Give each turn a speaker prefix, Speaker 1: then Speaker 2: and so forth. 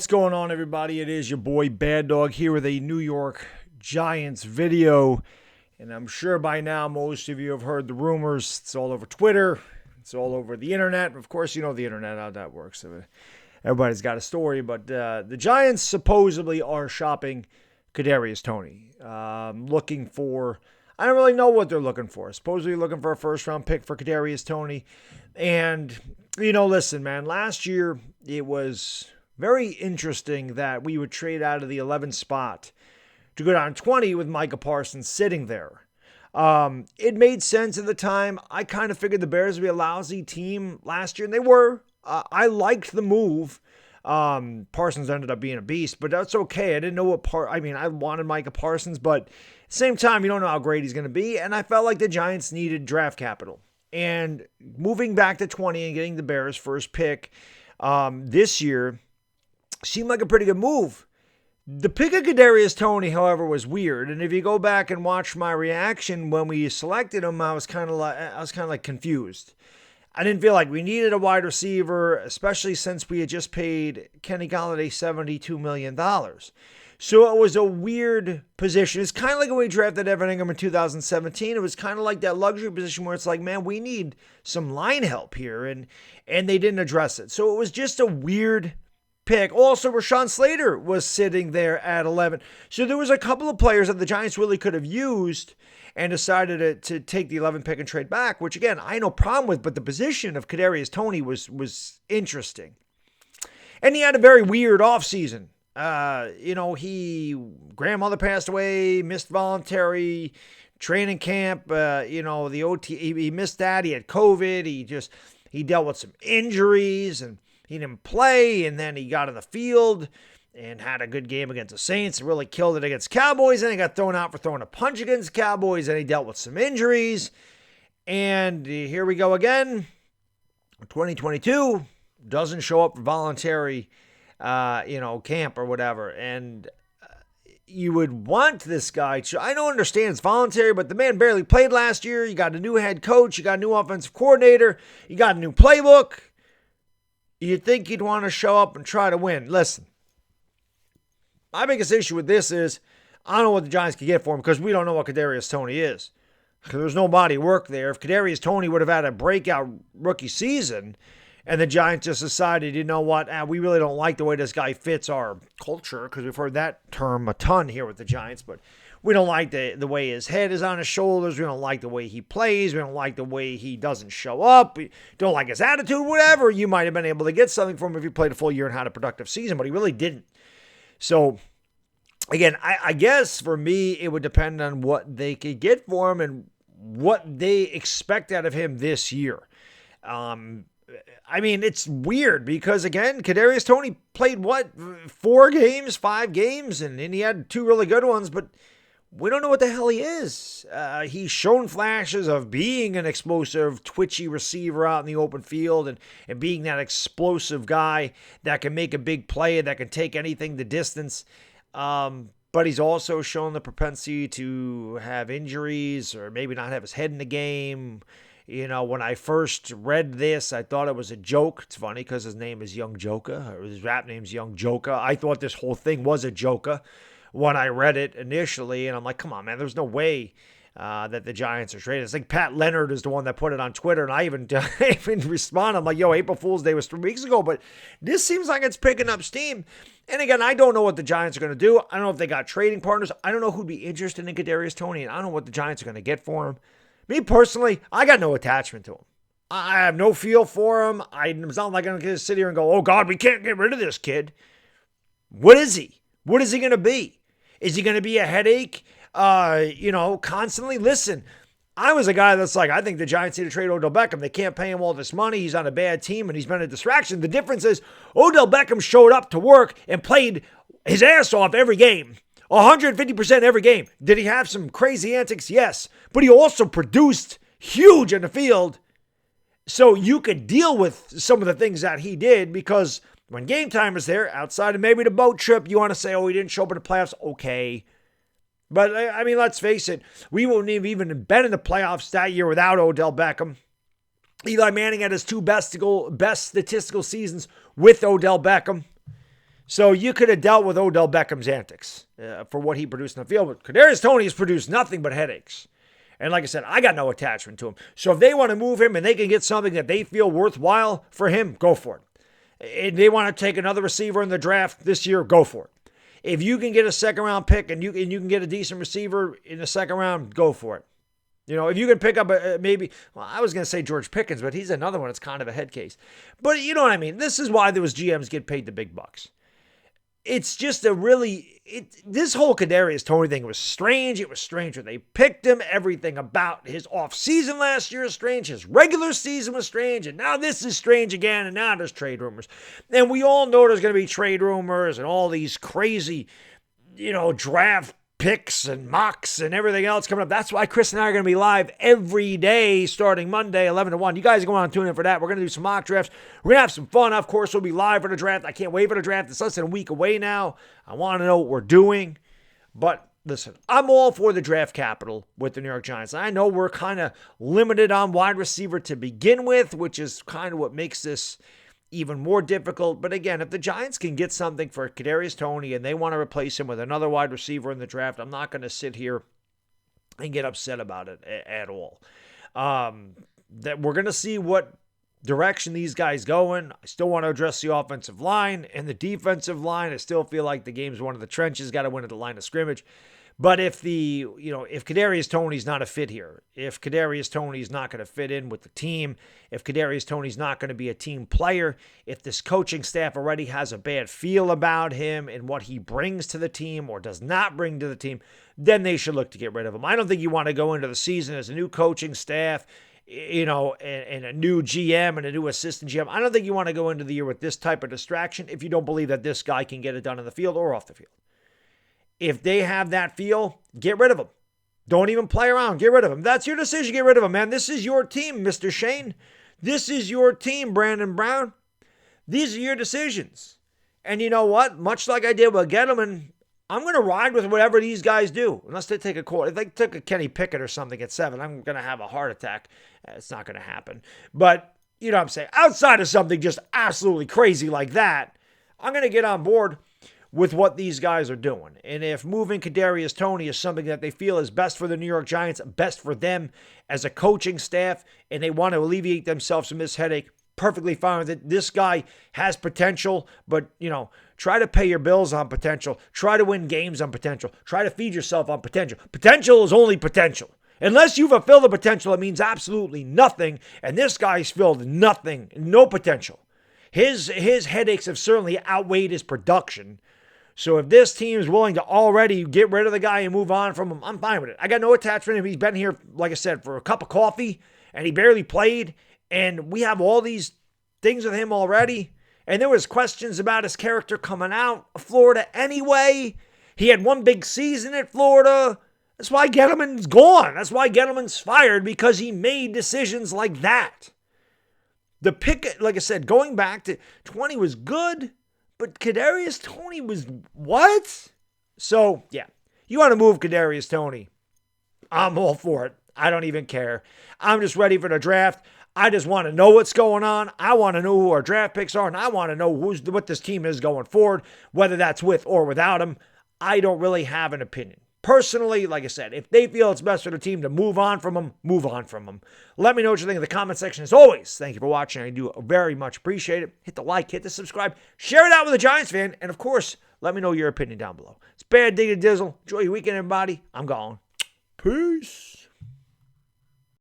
Speaker 1: What's going on, everybody? It is your boy Baddog here with a New York Giants video. And I'm sure by now most of you have heard the rumors. It's all over Twitter. It's all over the internet. Of course, you know the internet, how that works. Everybody's got a story. But the Giants supposedly are shopping Kadarius Toney. Looking for, I don't really know what they're looking for. Supposedly looking for a first-round pick for Kadarius Toney. And, listen, man, last year it was very interesting that we would trade out of the 11th spot to go down 20 with Micah Parsons sitting there. It made sense at the time. I kind of figured the Bears would be a lousy team last year, and they were. I liked the move. Parsons ended up being a beast, but that's okay. I didn't know what I wanted Micah Parsons, but at the same time, you don't know how great he's going to be, and I felt like the Giants needed draft capital. And moving back to 20 and getting the Bears' first pick this year seemed like a pretty good move. The pick of Kadarius Toney, however, was weird. And if you go back and watch my reaction when we selected him, I was kind of like confused. I didn't feel like we needed a wide receiver, especially since we had just paid Kenny Golladay $72 million. So it was a weird position. It's kind of like when we drafted Evan Ingram in 2017. It was kind of like that luxury position where it's like, man, we need some line help here. And they didn't address it. So it was just a weird pick. Also, Rashawn Slater was sitting there at 11. So there was a couple of players that the Giants really could have used and decided to take the 11th pick and trade back, which, again, I had no problem with, but the position of Kadarius Toney was interesting. And he had a very weird offseason. Grandmother passed away, missed voluntary training camp, the OT, he missed that. He had COVID. He dealt with some injuries and he didn't play, and then he got on the field and had a good game against the Saints, really killed it against Cowboys, and he got thrown out for throwing a punch against the Cowboys, and he dealt with some injuries. And here we go again. 2022, doesn't show up for voluntary, camp or whatever. And you would want this guy to, I don't understand it's voluntary, but the man barely played last year. You got a new head coach, you got a new offensive coordinator, you got a new playbook. You'd think he'd want to show up and try to win. Listen, my biggest issue with this is I don't know what the Giants could get for him because we don't know what Kadarius Toney is. There's no body of work there. If Kadarius Toney would have had a breakout rookie season and the Giants just decided, you know what, we really don't like the way this guy fits our culture, because we've heard that term a ton here with the Giants, but we don't like the way his head is on his shoulders. We don't like the way he plays. We don't like the way he doesn't show up. We don't like his attitude, whatever. You might have been able to get something from him if he played a full year and had a productive season, but he really didn't. So, again, I guess for me, it would depend on what they could get for him and what they expect out of him this year. It's weird because, again, Kadarius Toney played, 5 games, and he had 2 really good ones, but we don't know what the hell he is. He's shown flashes of being an explosive, twitchy receiver out in the open field and being that explosive guy that can make a big play, that can take anything the distance. But he's also shown the propensity to have injuries or maybe not have his head in the game. When I first read this, I thought it was a joke. It's funny because his name is Young Joker, or his rap name's Young Joker. I thought this whole thing was a joker when I read it initially, and I'm like, come on, man, there's no way that the Giants are traded. It's like Pat Leonard is the one that put it on Twitter, and I even respond. I'm like, yo, April Fool's Day was 3 weeks ago, but this seems like it's picking up steam. And again, I don't know what the Giants are going to do. I don't know if they got trading partners. I don't know who'd be interested in Kadarius Toney, and I don't know what the Giants are going to get for him. Me personally, I got no attachment to him. I have no feel for him. It's not like I'm going to sit here and go, oh, God, we can't get rid of this kid. What is he? What is he going to be? Is he going to be a headache, constantly? Listen, I was a guy that's like, I think the Giants need to trade Odell Beckham. They can't pay him all this money. He's on a bad team, and he's been a distraction. The difference is Odell Beckham showed up to work and played his ass off every game, 150% every game. Did he have some crazy antics? Yes. But he also produced huge in the field, so you could deal with some of the things that he did, because when game time is there, outside of maybe the boat trip, you want to say, oh, he didn't show up in the playoffs. Okay. But, let's face it, we wouldn't have even been in the playoffs that year without Odell Beckham. Eli Manning had his 2 best statistical seasons with Odell Beckham. So you could have dealt with Odell Beckham's antics for what he produced in the field. But Kadarius Toney has produced nothing but headaches. And like I said, I got no attachment to him. So if they want to move him and they can get something that they feel worthwhile for him, go for it. If they want to take another receiver in the draft this year, go for it. If you can get a second-round pick and you can get a decent receiver in the second round, go for it. If you can pick up I was going to say George Pickens, but he's another one that's kind of a head case. But you know what I mean? This is why those GMs get paid the big bucks. It's just this whole Kadarius Toney thing was strange. It was strange when they picked him. Everything about his offseason last year is strange. His regular season was strange. And now this is strange again. And now there's trade rumors. And we all know there's going to be trade rumors and all these crazy, draft picks and mocks and everything else coming up. That's why Chris and I are going to be live every day starting Monday, 11 to 1. You guys go on and tune in for that. We're going to do some mock drafts. We're going to have some fun. Of course, we'll be live for the draft. I can't wait for the draft. It's less than a week away now. I want to know what we're doing. But listen, I'm all for the draft capital with the New York Giants. I know we're kind of limited on wide receiver to begin with, which is kind of what makes this even more difficult. But again, if the Giants can get something for Kadarius Toney and they want to replace him with another wide receiver in the draft, I'm not going to sit here and get upset about it at all. That we're going to see what direction these guys going. I still want to address the offensive line and the defensive line. I still feel like the game's one of the trenches, got to win at the line of scrimmage. But if if Kadarius Toney's not a fit here, if Kadarius Toney's not going to fit in with the team, if Kadarius Toney's not going to be a team player, if this coaching staff already has a bad feel about him and what he brings to the team or does not bring to the team, then they should look to get rid of him. I don't think you want to go into the season as a new coaching staff, and a new GM and a new assistant GM. I don't think you want to go into the year with this type of distraction if you don't believe that this guy can get it done in the field or off the field. If they have that feel, get rid of him. Don't even play around. Get rid of him. That's your decision. Get rid of him, man. This is your team, Mr. Shane. This is your team, Brandon Brown. These are your decisions. And you know what? Much like I did with Gettleman, I'm going to ride with whatever these guys do. Unless they take a call. If they took a Kenny Pickett or something at 7, I'm going to have a heart attack. It's not going to happen. But, you know what I'm saying? Outside of something just absolutely crazy like that, I'm going to get on board with what these guys are doing. And if moving Kadarius Toney is something that they feel is best for the New York Giants, best for them as a coaching staff, and they want to alleviate themselves from this headache, perfectly fine with it. This guy has potential, but, try to pay your bills on potential. Try to win games on potential. Try to feed yourself on potential. Potential is only potential. Unless you fulfill the potential, it means absolutely nothing. And this guy's filled nothing, no potential. His headaches have certainly outweighed his production. So if this team is willing to already get rid of the guy and move on from him, I'm fine with it. I got no attachment to him. He's been here, like I said, for a cup of coffee, and he barely played. And we have all these things with him already. And there was questions about his character coming out of Florida anyway. He had one big season at Florida. That's why Gettleman's gone. That's why Gettleman's fired, because he made decisions like that. The pick, like I said, going back to 20 was good. But Kadarius Toney was what? So, yeah. You want to move Kadarius Toney. I'm all for it. I don't even care. I'm just ready for the draft. I just want to know what's going on. I want to know who our draft picks are, and I want to know what this team is going forward, whether that's with or without him. I don't really have an opinion. Personally, like I said, if they feel it's best for the team to move on from him, move on from him. Let me know what you think in the comment section. As always, thank you for watching. I do very much appreciate it. Hit the like, hit the subscribe, share it out with a Giants fan, and of course, let me know your opinion down below. It's Bad Dig to Dizzle. Enjoy your weekend, everybody. I'm gone. Peace.